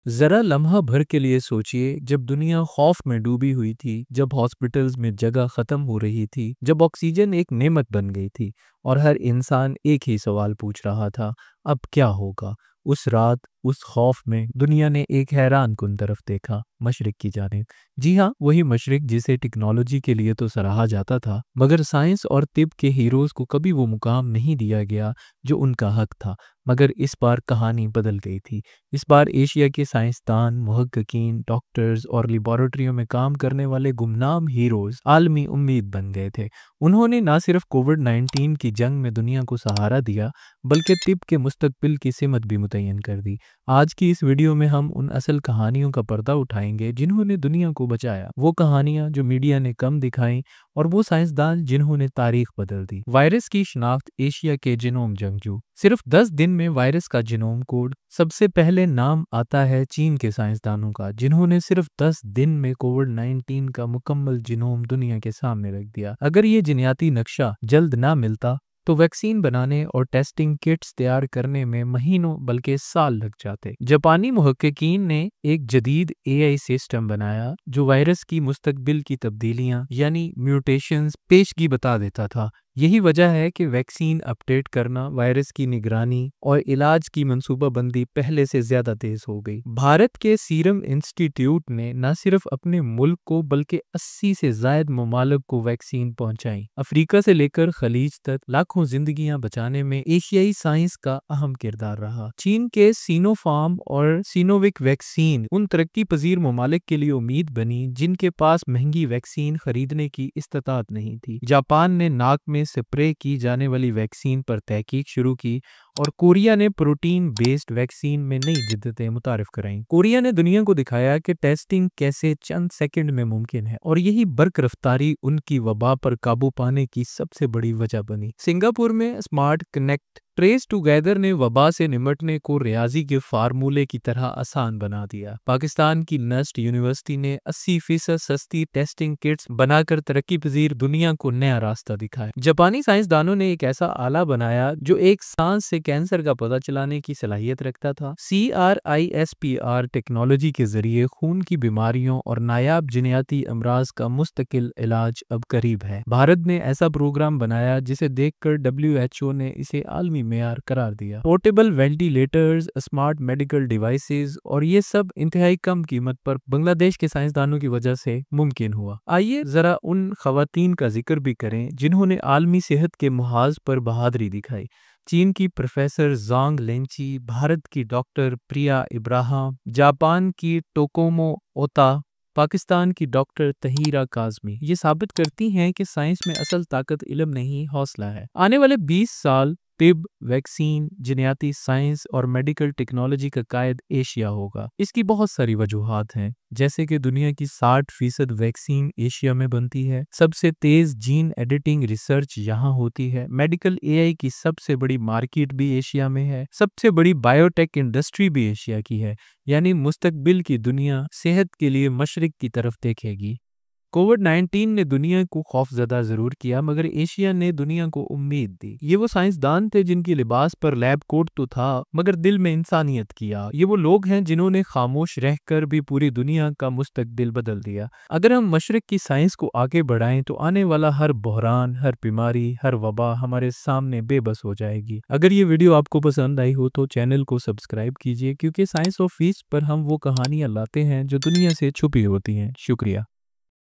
जरा लम्हा भर के लिए सोचिए, जब दुनिया खौफ में डूबी हुई थी, जब हॉस्पिटल्स में जगह खत्म हो रही थी, जब ऑक्सीजन एक नेमत बन गई थी और हर इंसान एक ही सवाल पूछ रहा था, अब क्या होगा। उस रात उस खौफ में दुनिया ने एक हैरान कुन तरफ देखा, मशरिक की जानिब। जी हाँ, वही मशरिक जिसे टेक्नोलॉजी के लिए तो सराहा जाता था, मगर साइंस और तिब के हीरोज को कभी वो मुकाम नहीं दिया गया जो उनका हक था। मगर इस बार कहानी बदल गई थी। इस बार एशिया के साइंसदान, मुहक्किकीन, डॉक्टर्स और लेबोरेटरियों में काम करने वाले गुमनाम हीरोज आलमी उम्मीद बन गए थे। उन्होंने न सिर्फ कोविड-19 की जंग में दुनिया को सहारा दिया, बल्कि तिब के मुस्तकबिल की सिमत भी मुतय्यन कर दी। आज की इस वीडियो में हम उन असल कहानियों का पर्दा उठाएंगे जिन्होंने दुनिया को बचाया, वो कहानियां जो मीडिया ने कम दिखाई और वो साइंसदान जिन्होंने तारीख बदल दी। वायरस की शिनाख्त, एशिया के जिनोम जंगजू। सिर्फ 10 दिन में वायरस का जिनोम कोड। सबसे पहले नाम आता है चीन के साइंसदानों का, जिन्होंने सिर्फ 10 दिन में कोविड-19 का मुकम्मल जिनोम दुनिया के सामने रख दिया। अगर ये जिन्याती नक्शा जल्द ना मिलता तो वैक्सीन बनाने और टेस्टिंग किट्स तैयार करने में महीनों बल्कि साल लग जाते। जापानी मुहक्किकीन ने एक जदीद एआई सिस्टम बनाया जो वायरस की मुस्तकबिल की तब्दीलियां यानी म्यूटेशंस पेशगी बता देता था। यही वजह है कि वैक्सीन अपडेट करना, वायरस की निगरानी और इलाज की मंसूबाबंदी पहले से ज्यादा तेज हो गई। भारत के सीरम इंस्टीट्यूट ने न सिर्फ अपने मुल्क को बल्कि 80 से ज्यादा ममालिक को वैक्सीन पहुंचाई। अफ्रीका से लेकर खलीज तक लाखों जिंदगियां बचाने में एशियाई साइंस का अहम किरदार रहा। चीन के सिनोफार्म और सिनोविक वैक्सीन उन तरक्की पजीर ममालिक के लिए उम्मीद बनी जिनके पास महंगी वैक्सीन खरीदने की इस्तात नहीं थी। जापान ने नाक में स्प्रे की जाने वाली वैक्सीन पर तहकीक शुरू की और कोरिया ने प्रोटीन बेस्ड वैक्सीन में नई जिद्दतें मुतारिफ कराईं। कोरिया ने दुनिया को दिखाया कि टेस्टिंग कैसे चंद सेकंड में मुमकिन है और यही बर्क रफ्तारी उनकी वबा पर काबू पाने की सबसे बड़ी वजह बनी। सिंगापुर में स्मार्ट कनेक्ट ट्रेस टुगेदर ने वबा से निमटने को रियाजी के फार्मूले की तरह आसान बना दिया। पाकिस्तान की नस्ट यूनिवर्सिटी ने 80% सस्ती टेस्टिंग किट्स बनाकर तरक्की पजीर दुनिया को नया रास्ता दिखाया। जापानी साइंसदानों ने एक ऐसा आला बनाया जो एक सांस से कैंसर का पता चलाने की सलाहियत रखता था। CRISPR टेक्नोलॉजी के जरिए खून की बीमारियों और नायाब जिन्याती अमराज का मुस्तकिल इलाज अब करीब है। भारत ने ऐसा प्रोग्राम बनाया जिसे देखकर WHO ने इसे आलमी मेयार करार दिया। Portable ventilators, smart medical devices और ये सब इंतहाई कम कीमत पर बांग्लादेश के साइंसदानों की वजह से मुमकिन हुआ। आइए जरा उन खवातीन का जिक्र भी करें जिन्होंने आलमी सेहत के मुहाज पर बहादुरी दिखाई। चीन की प्रोफेसर ज़ांग लेंची, भारत की डॉक्टर प्रिया इब्राहिम, जापान की टोकोमो ओता, पाकिस्तान की डॉक्टर तहीरा काज़मी। ये साबित करती हैं कि साइंस में असल ताकत इल्म नहीं, हौसला है। आने वाले 20 साल तिब, वैक्सीन, जिन्याती साइंस और मेडिकल टेक्नोलॉजी का कायद एशिया होगा। इसकी बहुत सारी वजूहात हैं, जैसे कि दुनिया की 60% वैक्सीन एशिया में बनती है, सबसे तेज जीन एडिटिंग रिसर्च यहाँ होती है, मेडिकल एआई की सबसे बड़ी मार्केट भी एशिया में है, सबसे बड़ी बायोटेक इंडस्ट्री भी एशिया की है। यानी मुस्तकबिल की दुनिया सेहत के लिए मशरिक की तरफ देखेगी। कोविड-19 ने दुनिया को खौफजदा जरूर किया, मगर एशिया ने दुनिया को उम्मीद दी। ये वो साइंसदान थे जिनकी लिबास पर लैब कोट तो था, मगर दिल में इंसानियत किया। ये वो लोग हैं जिन्होंने खामोश रहकर भी पूरी दुनिया का मुस्तकबिल बदल दिया। अगर हम मशरिक की साइंस को आगे बढ़ाएं तो आने वाला हर बहरान, हर बीमारी, हर वबा हमारे सामने बेबस हो जाएगी। अगर ये वीडियो आपको पसंद आई हो तो चैनल को सब्सक्राइब कीजिए, क्योंकि साइंस ऑफ फीस पर हम वो कहानियां लाते हैं जो दुनिया से छुपी होती हैं। शुक्रिया।